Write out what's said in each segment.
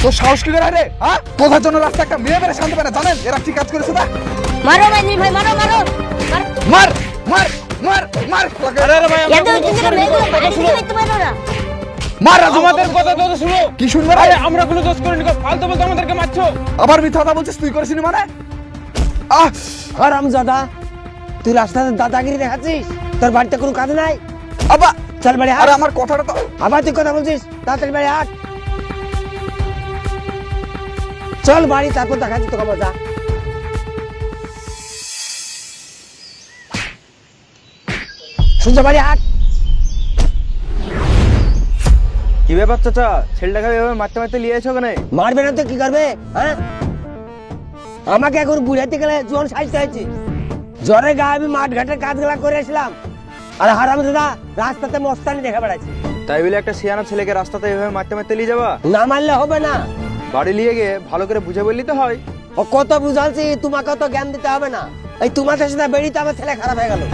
তোর সাহস কি করে রে? হ্যাঁ, কোথার জন্য রাস্তা একটা মেয়ে মেরে শান্তি পায় না জানেন? এরা ঠিক কাজ করেছে না? মারো ভাই নীল ভাই, মারো মারো মার মার মার মার। আরে আরে ভাই, এত উচিত মেয়েগুলো বাড়ি থেকে দেখতে পারো না। মার রাজু, আমাদের কথা তো শুনো। কি শুনবে রে? আরে আমরা কোনো দোষ করিনি, ফালতু বলতে আমাদেরকে মারছো। আবার মিথ্যা কথা বলছিস, তুই করেছিস মানে? হারামজাদা, তুই রাস্তাতে দাদাগিরি দেখাচ্ছিস? তোর বাড়িতে কোনো কাজ নাই? আবা চল বাড়ি হাট। আরে আমার কথাটা তো আবার তুই কথা বলছিস? তাড়াতাড়ি বাড়ি হাট। চল বাড়ি, তারপর দেখাচ্ছি তোকে মজা। শুনছো বাড়ি হাট। কি ব্যাপার চাচা, ছেলেটাকে এভাবে মারতে মারতে নিয়ে এসো কেন? মারবে না তো কি করবে? হ্যাঁ, আমাকে এখন বুঝাইতে গেলে জোর সাজতে হয়েছে। জ্বরে গায়ে আমি মাঠ ঘাটের কাজগুলা করে আসলাম, আর হারামজাদা রাস্তাতে মস্তানি দেখে বেড়াচ্ছি। তাই বলে একটা সিয়ানা ছেলেকে রাস্তাতে এভাবে মারতে মারতে নিয়ে যাবা? না মারলে হবে না। বাড়ি নিয়ে গিয়ে ভালো করে বুঝে বললি তো হয়। ও কত বুঝাচ্ছি, তোমাকে তো জ্ঞান দিতে হবে না। এই তোমাদের সাথে বেরিয়ে তো আমার ছেলে খারাপ হয়ে গেল।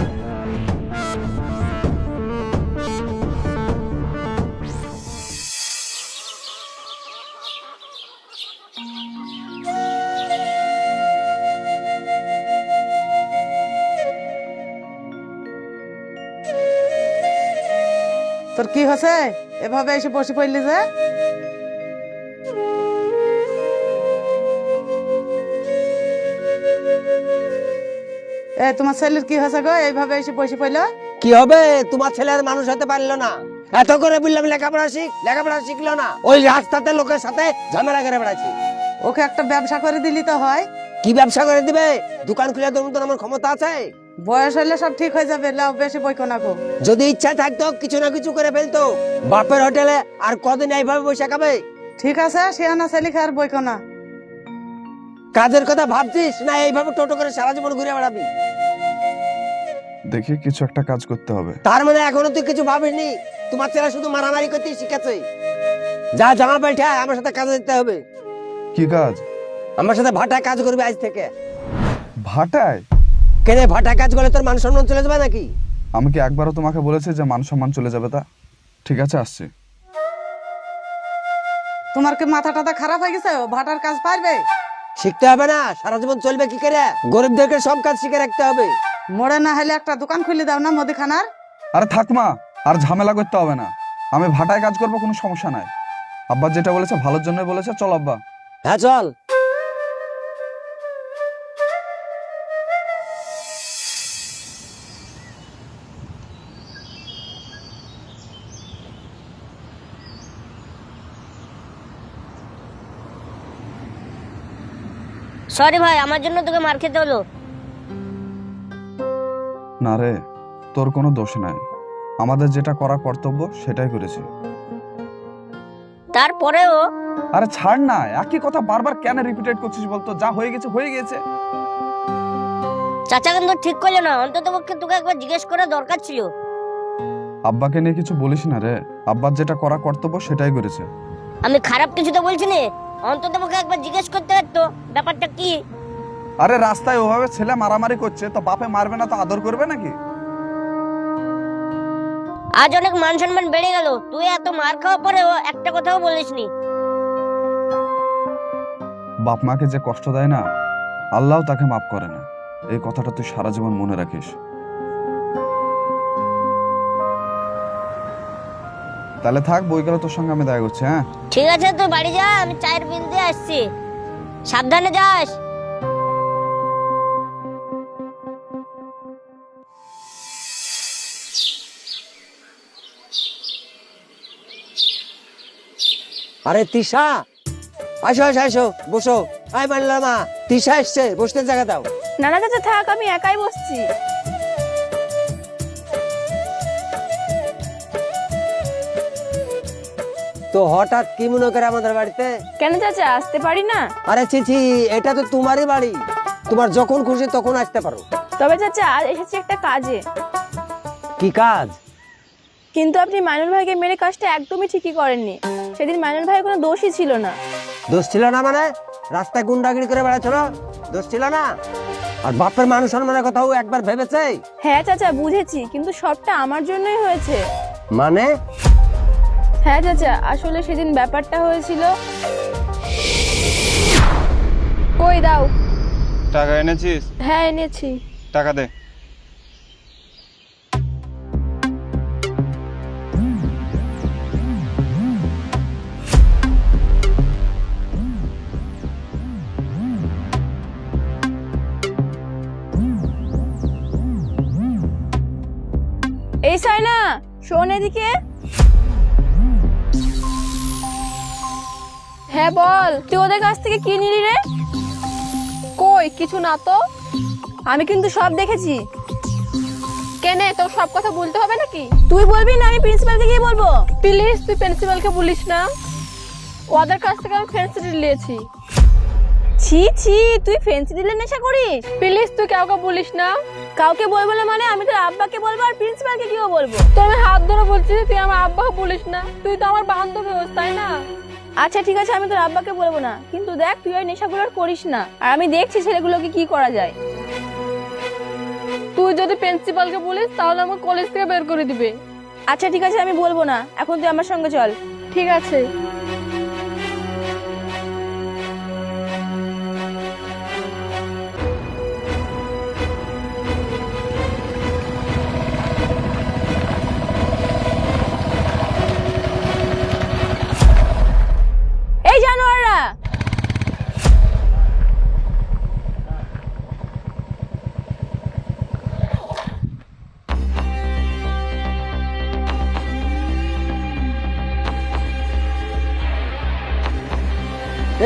তোর কি হয়েছে এভাবে এসে বসে পড়লি যে? এ তোমার ছেলের কি হয়েছে গো, এইভাবে এসে বসে পড়লো? কি হবে, তোমার ছেলে আর মানুষ হতে পারলো না। এত করে বললাম লেখাপড়া শিখ, লেখাপড়া শিখলো না। ওই রাস্তাতে লোকের সাথে ঝামেলা করে বেড়াচ্ছে। ওকে একটা ব্যবসা করে দিলি তো হয়। কি ব্যবসা করে দিবে? দোকান খুলে দেওয়ার মতন আমার ক্ষমতা আছে? বয়স হলে সব ঠিক হয়ে যাবে, লাও বেশি বইকো না গো। যদি ইচ্ছা থাকতো কিছু না কিছু করে ফেলতো। বাপের হোটেলে আর কদিন এইভাবে বসে খাবে? ঠিক আছে, শিয়ানা ছেলেকে আর বইকো না। কাজের কথা ভাবছিস না এইভাবে টোটো করে সারা জীবন ঘুরে বেড়াবি? দেখি কিছু একটা কাজ করতে হবে। তার মানে এখনো তুই কিছু ভাবিসনি? তোমার ছেলে শুধু মারামারি করতেই শিখেছে। যা জামা পাল্টে আয়, আমার সাথে কাজে যেতে হবে। কি কাজ? আমার সাথে ভাটায় কাজ করবি আজ থেকে। ভাটায়? কেন, ভাটায় কাজ করলে তোর মান সম্মান চলে যাবে নাকি? আমি কি একবারও তোমাকে বলেছি যে মান সম্মান চলে যাবে? তা ঠিক আছে, আসছি। তোমার কি মাথা টাথা খারাপ হয়ে গেছে? ও ভাটার কাজ পারবে? শিখতে হবে না? সারা জীবন চলবে কি করে? গরিবদেরকে সব কাজ শিখে রাখতে হবে। মোড়ে না হলে একটা দোকান খুলে দাও না মুদিখানার। আরে থাক মা, আর ঝামেলা করতে হবে না। আমি ভাটায় কাজ করবো, কোনো সমস্যা নাই। আব্বা যেটা বলেছে ভালোর জন্যই বলেছে। চল আব্বা। হ্যাঁ চল। সরি ভাই, আমার জন্য তোকে মার খেতে হলো। না রে, তোর কোনো দোষ নাই। আমাদের যেটা করা কর্তব্য সেটাই করেছি। তারপরেও আরে ছাড় না, একই কথা বারবার কেন রিপিটেড করছিস বলতো? যা হয়ে গেছে হয়ে গেছে। চাচা কিন্তু ঠিক করলো না, অন্তত পক্ষে তোকে একবার জিজ্ঞেস করা দরকার ছিল। আব্বাকে নিয়ে কিছু বলিস না রে, আব্বার যেটা করা কর্তব্য সেটাই করেছে। আমি খারাপ কিছু তো বলছি না, অন্তত পক্ষে একবার জিজ্ঞেস করতে পারতো ব্যাপারটা কি। আরে রাস্তায় ওভাবে ছেলে মারামারি করছে, তো বাপে মারবে না তো আদর করবে নাকি? আজ অনেক মান সম্মান বেড়ে গেল, তুই এত মার খাওয়ার পরেও একটা কথাও বলিসনি। বাপ মাকে যে কষ্ট দেয় না, আল্লাহ তাকে মাফ করে না। এই কথাটা তুই সারা জীবন মনে রাখিস। তাহলে থাক, বই গেলে তোর সঙ্গে আমি দেখা করছি। হ্যাঁ ঠিক আছে, তুই বাড়ি যা, আমি চায়ের বিল দিয়ে আসছি। সাবধানে যাস। আরে তিশা, আসো আসো আসো, বসো। আয় মানলাম মা, তিশা এসছে, বসতে জায়গা দাও। না না চাচা থাক, আমি একাই বসছি। তো হঠাৎ কি মনে করে আমাদের বাড়িতে? কেন চাচা আসতে পারি না? আরে চিচি, এটা তো তোমারই বাড়ি, তোমার যখন খুশি তখন আসতে পারো। তবে চাচা আজ এসেছি একটা কাজে। কি কাজ? কিন্তু আপনি মাইনুল ভাইকে মেরে কাজটা একদমই ঠিকই করেননি। সেদিন মাইনুল ভাইয়ের কোনো দোষই ছিল না। দোষ ছিল না মানে? রাস্তায় গুন্ডাগিরি করে বেড়াচ্ছিল, দোষ ছিল না? আর বাপের মানুষ সম্মানের কথাও একবার ভেবেছে? হ্যাঁ চাচা বুঝেছি, কিন্তু সবটা আমার জন্যই হয়েছে। মানে? হ্যাঁ চাচা, আসলে সেদিন ব্যাপারটা হয়েছিল কই দাও। টাকা এনেছিস? হ্যাঁ এনেছি। টাকা দে। এই সাইনা, শোন এদিকে। হ্যাঁ বল, তুই ওদের কাছ থেকে কি নিলি রে? কই কিছু না তো। আমি কিন্তু সব দেখেছি। কেন, তোর সব কথা বলতে হবে নাকি? তুই বলবি না আমি প্রিন্সিপালকে গিয়ে বলবো? প্লিজ তুই প্রিন্সিপালকে বলিস না। ওদের কাছ থেকে আমি ফেন্সি ডিল নিয়েছি। ছি ছি, তুই ফেন্সি ডিলের নেশা করিস? প্লিজ তুই কাউকে বলিস না। কাউকে বলবো না মানে? আমি তোর আব্বাকে বলবো আর প্রিন্সিপালকে কিও বলবো। তো আমি হাত ধরে বলছি তুই আমার আব্বাকে বলিস না। তুই তো আমার বান্ধবী হোস, তাই না? আচ্ছা ঠিক আছে, আমি তোর আব্বাকে বলবো না, কিন্তু দেখ তুই ওই নেশাগুলো আর করিস না। আর আমি দেখছি ছেলেগুলোকে কি করা যায়। তুই যদি প্রিন্সিপালকে বলিস তাহলে আমাকে কলেজ থেকে বের করে দিবে। আচ্ছা ঠিক আছে, আমি বলবো না। এখন তুই আমার সঙ্গে চল। ঠিক আছে। এই জানোয়াররা,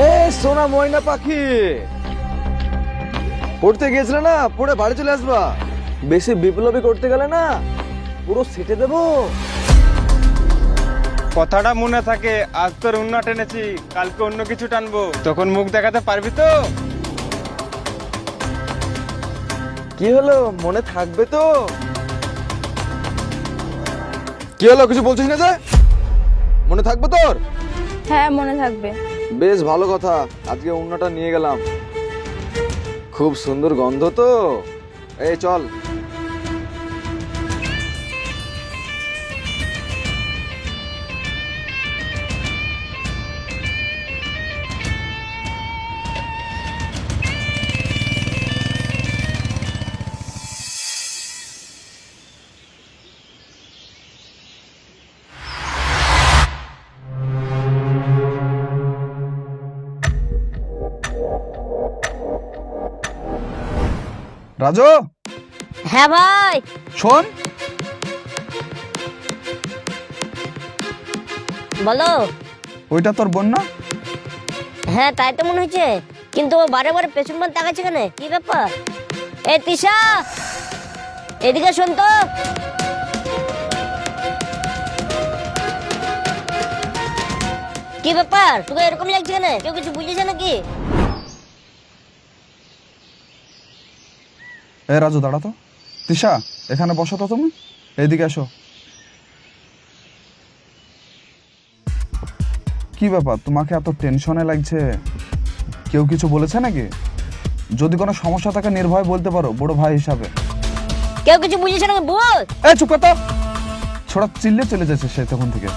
এ সোনা ময়না পাখি, পড়তে গিয়েছিলে না, পড়ে বাড়ি চলে আসবা। বেশি বিপ্লবী করতে গেলে না পুরো সেটে দেবো। কথাটা মনে থাকে, আজ তোর অন্য টেনেছি, কালকে অন্য কিছু টানবো, তখন মুখ দেখাতে পারবি তো? কি হলো, মনে থাকবে তো? কি হলো, কিছু বলছিস না যে? মনে থাকবে তোর? হ্যাঁ মনে থাকবে। বেশ ভালো কথা, আজকে অন্যটা নিয়ে গেলাম, খুব সুন্দর গন্ধ তো। এই চল। রাজু, হ্যাঁ ভাই। শোন, বলো। ওইটা তোর বোন না? হ্যাঁ তাই তো মনে হচ্ছে, কিন্তু ও বারে বারে পেছন মান তাকাচ্ছে কেন? কি ব্যাপার? এ তিশা, এদিকে শোন তো। কি ব্যাপার, তোকে এরকম লাগছে কেন? কেউ কিছু বুঝেছে নাকি? এ রাজু দাঁড়া তো। তিশা, এখানে বসো তো তুমি, এইদিকে এসো। কি ব্যাপার, তোমাকে এত টেনশনে লাগছে? কেউ কিছু বলেছে নাকি? যদি কোনো সমস্যা থাকে নির্ভয় বলতে পারো, বড় ভাই হিসাবে। কেউ কিছু বুঝেছে নাকি বল? এ চুপ কর তো। ছোড়া চিল্লে চলে যাচ্ছে সে তখন থেকে।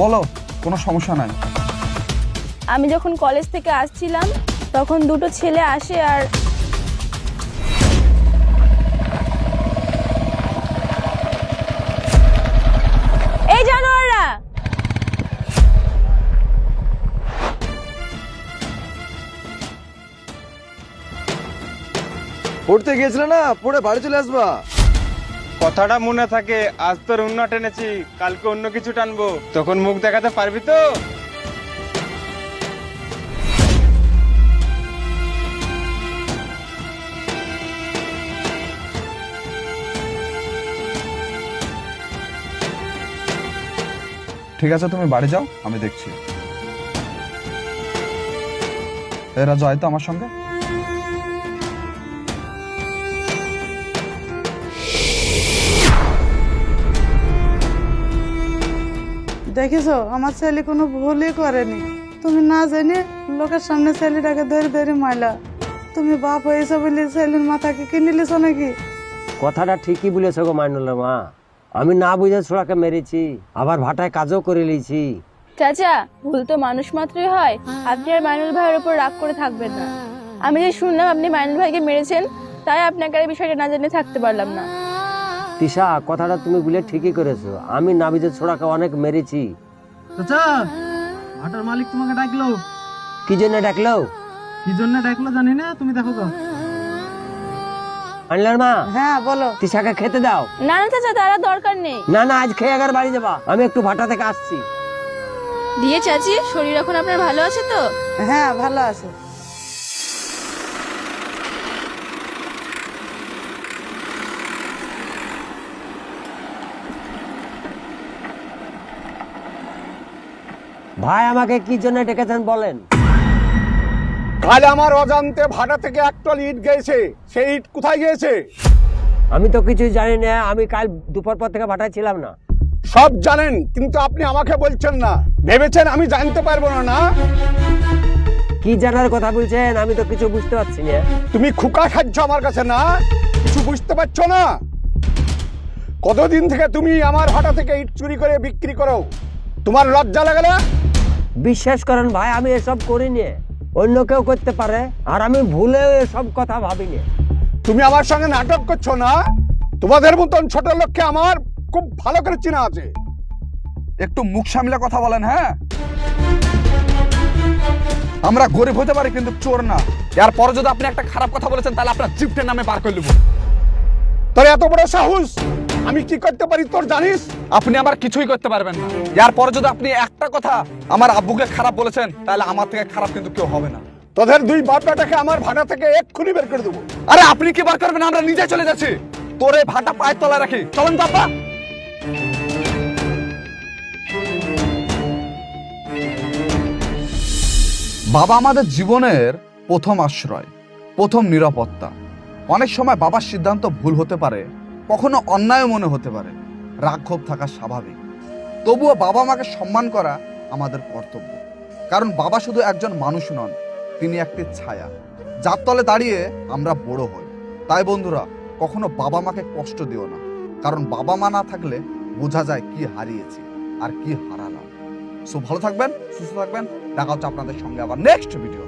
বলো, কোনো সমস্যা নাই। আমি যখন কলেজ থেকে আসছিলাম তখন দুটো ছেলে আসে আর এই জানোয়াররা, পড়তে গিয়েছিলে না, পড়ে বাড়ি চলে আসবা। কথাটা মনে থাকে, আজ তোর অন্য টেনেছি, কালকে অন্য কিছু টানবো, তখন মুখ দেখাতে পারবি তো? ঠিক আছে, তুমি বাড়ি যাও, আমি দেখছি। এ রাজু, আয় তো আমার সঙ্গে। দেখিছো, আমার ছেলে কোনো ভুলই করেনি। তুমি না জেনে লোকের সামনে ছেলেটাকে ধরে ধরে মাইলা। তুমি বাপ হয়েছো বলে ছেলের মাথাকে কিনে নিলিছ নাকি? কথাটা ঠিকই বলেছো গো মাইনুলের মা। আমি না বুঝে ছোড়াকে মেরেছি, আবার ভাটায় কাজও করে লিছি। চাচা, ভুল তো মানুষ মাত্রই হয়। আপনি আর মাইনুল ভাইয়ের উপর রাগ করে থাকবেন না। আমি যে শুনলাম আপনি মাইনুল ভাইকে মেরেছেন, তাই আপনাকে আর এই বিষয়টা না জেনে থাকতে পারলাম না। তিশা, কথাটা তুমি বলে ঠিকই করেছো। আমি নাবিজের ছোড়াকে অনেক মেরেছি। চাচা, ভাটার মালিক তোমাকে ডাকলো। কি জন্য ডাকলো? কি জন্য ডাকলো জানি না, তুমি দেখো তো। আনলার মা, হ্যাঁ বলো। তিশাকে খেতে দাও। না না চাচা, তার আর দরকার নেই। না না, আজ খেয়ে আগার বাড়ি যাবা। আমি একটু ভাটা থেকে আসছি। দিয়ে চাচি, শরীর এখন আপনার ভালো আছে তো? হ্যাঁ ভালো আছে। ভাই, আমাকে কি জন্য ডেকেছেন বলেন। কাল আমার অজান্তে ভাটা থেকে একটা ইট গেছে। সেই ইট কোথায় গিয়েছে? আমি তো কিছুই জানি না। আমি কাল দুপুর পর থেকে ভাটায় ছিলাম না। সব জানেন, কিন্তু আপনি আমাকে বলছেন না। ভেবেছেন আমি জানতে পারবো না? না, কি জানার কথা বলছেন? আমি তো কিছু বুঝতে পারছি না। তুমি খুকা খাচ্ছ আমার কাছে, না কিছু বুঝতে পারছো না? কতদিন থেকে তুমি আমার ভাটা থেকে ইট চুরি করে বিক্রি করো? তোমার লজ্জা লাগে না? বিশ্বাস করেন ভাই, আমি এসব করিনি। অন্য কেউ করতে পারে, আর আমি ভুলেও এসব কথা ভাবিনি। তুমি আমার সঙ্গে নাটক করছো না? তোমাদের মতন ছোট লোককে আমার খুব ভালো করে চেনা আছে। একটু মুখ সামলে কথা বলেন। হ্যাঁ, আমরা গরিব হতে পারি কিন্তু চোর না। এরপরে যদি আপনি একটা খারাপ কথা বলেছেন, তাহলে আপনার জিপটের নামে বার করে নেব। তোর এত বড় সাহস! আমি কি করতে পারি তোর জানিস? আপনি আমার কিছুই করতে পারবেন না। এরপরে যদি আপনি একটা কথা আমার আব্বুকে খারাপ বলেছেন, তাহলে আমার থেকে খারাপ কিন্তু কেউ হবে না। তোদের দুই বাপ বেটাকে আমার ভাড়া থেকে এক্ষুনি বের করে দেবো। আরে আপনি কি বার করবেন? আমরা নিজে চলে যাচ্ছি। তোর এই ভাটা পায়ের তলায় রাখি। চলেন তো আব্বা। বাবা আমাদের জীবনের প্রথম আশ্রয়, প্রথম নিরাপত্তা। অনেক সময় বাবার সিদ্ধান্ত ভুল হতে পারে, কখনো অন্যায় মনে হতে পারে, রাগ ক্ষোভ থাকা স্বাভাবিক। তবুও বাবা মাকে সম্মান করা আমাদের কর্তব্য। কারণ বাবা শুধু একজন মানুষ নন, তিনি একটি ছায়া, যার তলে দাঁড়িয়ে আমরা বড় হই। তাই বন্ধুরা, কখনো বাবা মাকে কষ্ট দিও না, কারণ বাবা মা না থাকলে বোঝা যায় কি হারিয়েছি আর কি হারালাম। সো ভালো থাকবেন, সুস্থ থাকবেন। দেখা হচ্ছে আপনাদের সঙ্গে আবার নেক্সট ভিডিও।